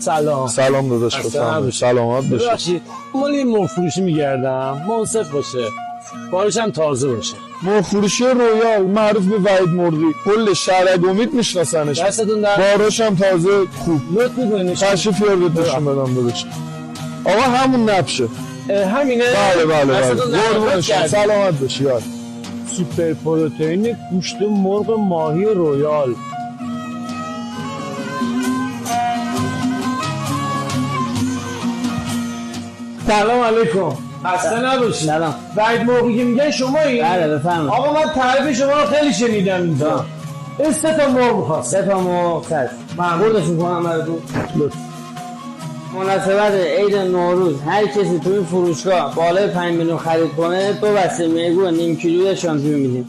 سلام. سلام داداش، بفرمایید. سلامت باشید. ببخشید مال این مرغ فروشی میگردم، منصف باشه، بارش هم تازه باشه. مرغ فروشی رویال معروف به وحید مرغی، کل شهر امید میشناسنش. دستتون در باراش هم تازه خوب. لطف می‌کنید تشریف بیارید نشون بدم داداش. آقا همون نبشه. همینه؟ بله. دستتون در قربون شما، سلامت باشی یار. سوپر پروتئین گوشت مرغ ماهی رویال. سلام علیکم. خسته نباشید. سلام. وحید مرغی که میگن شمایی؟ بله بفرمایید. آقا من تعریف شما رو خیلی شنیدم اینجا. این 3 تا مرغ می‌خواست. 3 تا مرغ خرید. بردشون کنم براتون. مناسبت عید نوروز هر کسی توی فروشگاه بالای 5 میلیون خرید کنه 2 بسته میگو نیم کیلویی شامپیون میدیم.